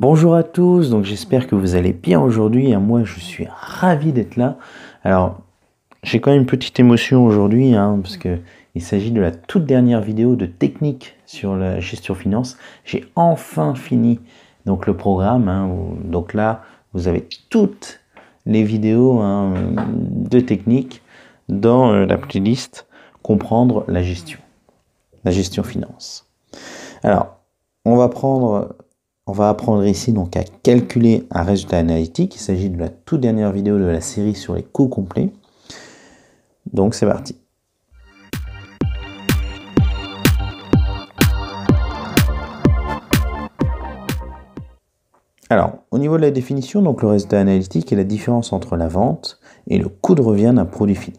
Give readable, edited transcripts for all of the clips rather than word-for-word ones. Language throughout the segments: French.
Bonjour à tous, donc j'espère que vous allez bien aujourd'hui. Moi, je suis ravi d'être là. Alors, j'ai quand même une petite émotion aujourd'hui, parce que il s'agit de la toute dernière vidéo de technique sur la gestion finance. J'ai enfin fini donc le programme. Donc là, vous avez toutes les vidéos de technique dans la playlist Comprendre la gestion finance. Alors, on va apprendre ici donc à calculer un résultat analytique. Il s'agit de la toute dernière vidéo de la série sur les coûts complets. Donc c'est parti. Alors, au niveau de la définition, donc le résultat analytique est la différence entre la vente et le coût de revient d'un produit fini.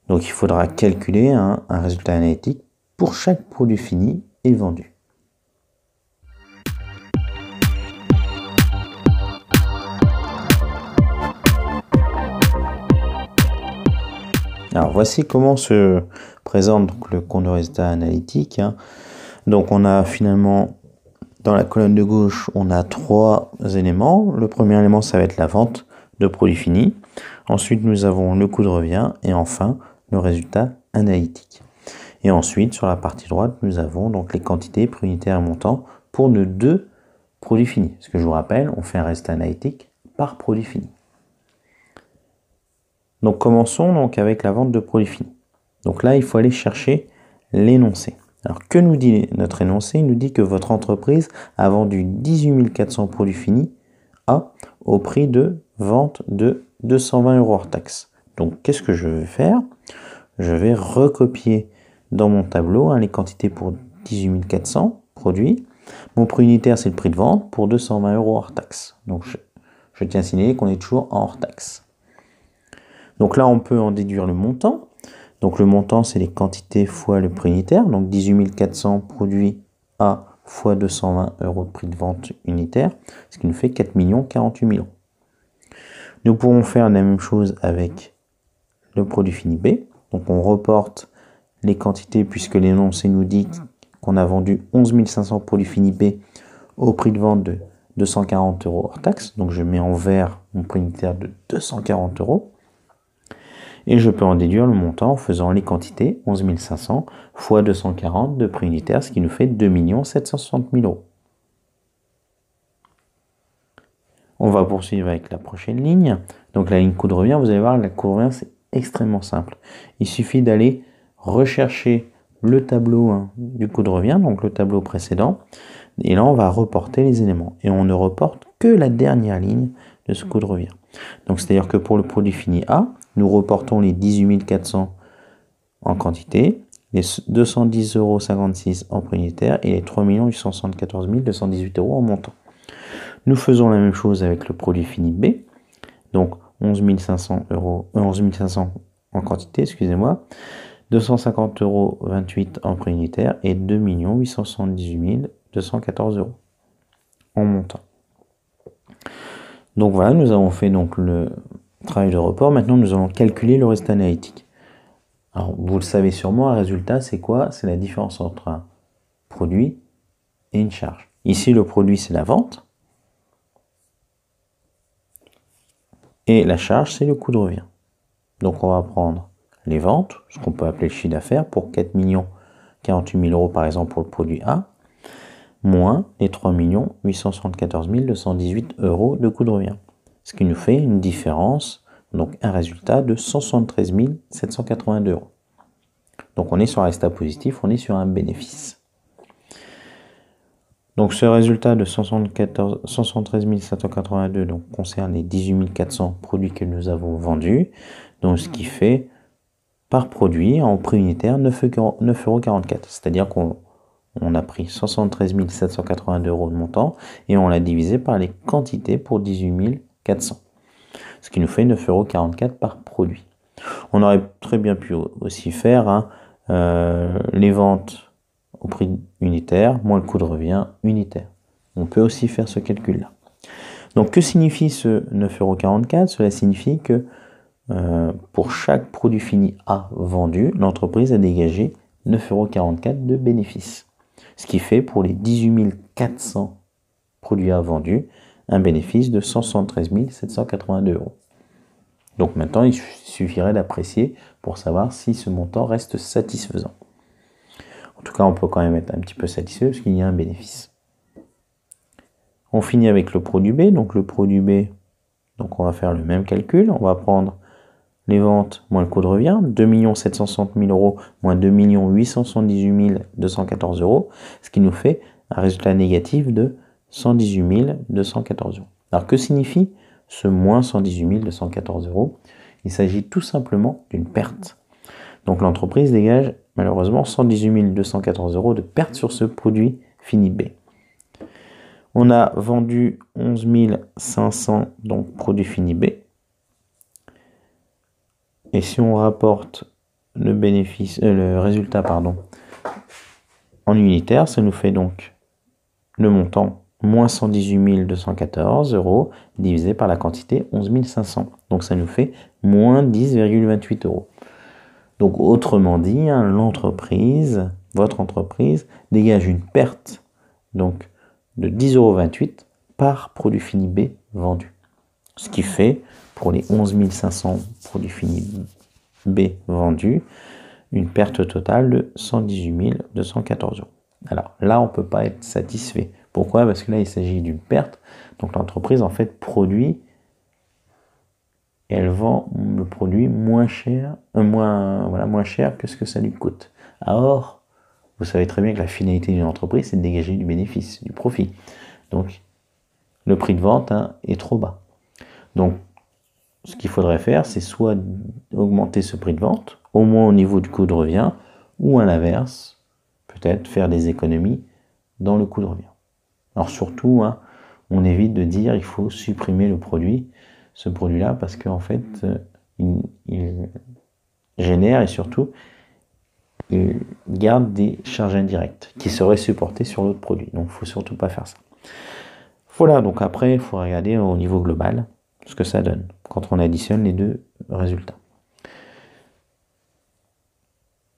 Donc il faudra calculer un résultat analytique pour chaque produit fini et vendu. Alors voici comment se présente donc le compte de résultat analytique. Donc on a finalement, dans la colonne de gauche, on a trois éléments. Le premier élément, ça va être la vente de produits finis. Ensuite, nous avons le coût de revient et enfin le résultat analytique. Et ensuite, sur la partie droite, nous avons donc les quantités, prix unitaire et montant pour nos deux produits finis. Parce que je vous rappelle, on fait un résultat analytique par produit fini. Donc commençons donc avec la vente de produits finis. Donc là, il faut aller chercher l'énoncé. Alors que nous dit notre énoncé? Il nous dit que votre entreprise a vendu 18 400 produits finis au prix de vente de 220 € hors taxe. Donc qu'est-ce que je vais faire? Je vais recopier dans mon tableau les quantités pour 18 400 produits. Mon prix unitaire, c'est le prix de vente pour 220 € hors taxe. Donc je tiens à signaler qu'on est toujours en hors taxe. Donc là, on peut en déduire le montant. Donc le montant, c'est les quantités fois le prix unitaire. Donc 18 400 produits fois 220 € de prix de vente unitaire, ce qui nous fait 4 48 000 €. Nous pourrons faire la même chose avec le produit fini B. Donc on reporte les quantités puisque l'énoncé nous dit qu'on a vendu 11 500 produits finis B au prix de vente de 240 € hors taxe. Donc je mets en vert mon prix unitaire de 240 €. Et je peux en déduire le montant en faisant les quantités, 11 500 fois 240 de prix unitaire, ce qui nous fait 2 760 000 €. On va poursuivre avec la prochaine ligne. Donc la ligne coût de revient, vous allez voir, la coût de revient, c'est extrêmement simple. Il suffit d'aller rechercher le tableau du coût de revient, donc le tableau précédent. Et là, on va reporter les éléments. Et on ne reporte que la dernière ligne de ce coût de revient. Donc c'est-à-dire que pour le produit fini A, nous reportons les 18 400 en quantité, les 210,56 € en prix unitaire et les 3 874 218 € en montant. Nous faisons la même chose avec le produit fini B, donc 11 500 en quantité, 250,28 € en prix unitaire et 2 878 214 € en montant. Donc voilà, nous avons fait donc le travail de report. Maintenant, nous allons calculer le résultat analytique. Alors, vous le savez sûrement, un résultat, c'est quoi? C'est la différence entre un produit et une charge. Ici, le produit, c'est la vente. Et la charge, c'est le coût de revient. Donc, on va prendre les ventes, ce qu'on peut appeler le chiffre d'affaires, pour 4 48 000 € par exemple pour le produit A, moins les 3 874 218 € de coût de revient. Ce qui nous fait une différence, donc un résultat de 173 782 €. Donc on est sur un résultat positif, on est sur un bénéfice. Donc ce résultat de 173 782 donc, concerne les 18 400 produits que nous avons vendus. Donc ce qui fait par produit en prix unitaire 9,44 €. C'est-à-dire qu'on a pris 173 782 € de montant et on l'a divisé par les quantités pour 18 400. Ce qui nous fait 9,44 € par produit. On aurait très bien pu aussi faire les ventes au prix unitaire moins le coût de revient unitaire. On peut aussi faire ce calcul-là. Donc que signifie ce 9,44 €? Cela signifie que pour chaque produit fini A vendu, l'entreprise a dégagé 9,44 € de bénéfice. Ce qui fait pour les 18 400 produit A vendu, un bénéfice de 173 782 €. Donc maintenant, il suffirait d'apprécier pour savoir si ce montant reste satisfaisant. En tout cas, on peut quand même être un petit peu satisfait parce qu'il y a un bénéfice. On finit avec le produit B. Donc le produit B, donc on va faire le même calcul. On va prendre les ventes moins le coût de revient, 2 760 000 € moins 2 878 214 €, ce qui nous fait un résultat négatif de 118 214 €. Alors que signifie ce moins 118 214 €? Il s'agit tout simplement d'une perte. Donc l'entreprise dégage malheureusement 118 214 € de perte sur ce produit fini B. On a vendu 11 500 donc produits finis B. Et si on rapporte le résultat en unitaire, ça nous fait donc le montant moins 118 214 € divisé par la quantité 11 500. Donc ça nous fait moins 10,28 €. Donc autrement dit, votre entreprise dégage une perte donc de 10,28 € par produit fini B vendu. Ce qui fait, pour les 11 500 produits finis B vendus, une perte totale de 118 214 €. Alors là, on ne peut pas être satisfait. Pourquoi? Parce que là, il s'agit d'une perte. Donc l'entreprise, en fait, produit et elle vend le produit moins cher que ce que ça lui coûte. Or, vous savez très bien que la finalité d'une entreprise, c'est de dégager du bénéfice, du profit. Donc, le prix de vente est trop bas. Donc, ce qu'il faudrait faire, c'est soit augmenter ce prix de vente, au moins au niveau du coût de revient, ou à l'inverse, peut-être faire des économies dans le coût de revient. Alors surtout, on évite de dire il faut supprimer ce produit-là, parce qu'en fait, il génère et surtout, il garde des charges indirectes qui seraient supportées sur l'autre produit. Donc, il ne faut surtout pas faire ça. Voilà, donc après, il faut regarder au niveau global ce que ça donne quand on additionne les deux résultats.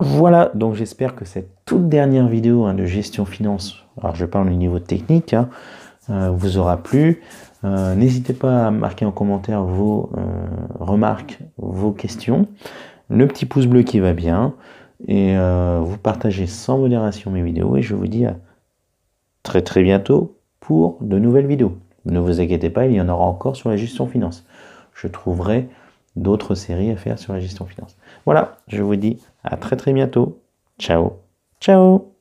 Voilà, donc j'espère que cette toute dernière vidéo de gestion finance, alors je parle au niveau technique, vous aura plu. N'hésitez pas à marquer en commentaire vos remarques, vos questions, le petit pouce bleu qui va bien, et vous partagez sans modération mes vidéos, et je vous dis à très très bientôt pour de nouvelles vidéos. Ne vous inquiétez pas, il y en aura encore sur la gestion finance. Je trouverai d'autres séries à faire sur la gestion finance. Voilà, je vous dis à très très bientôt. Ciao, ciao.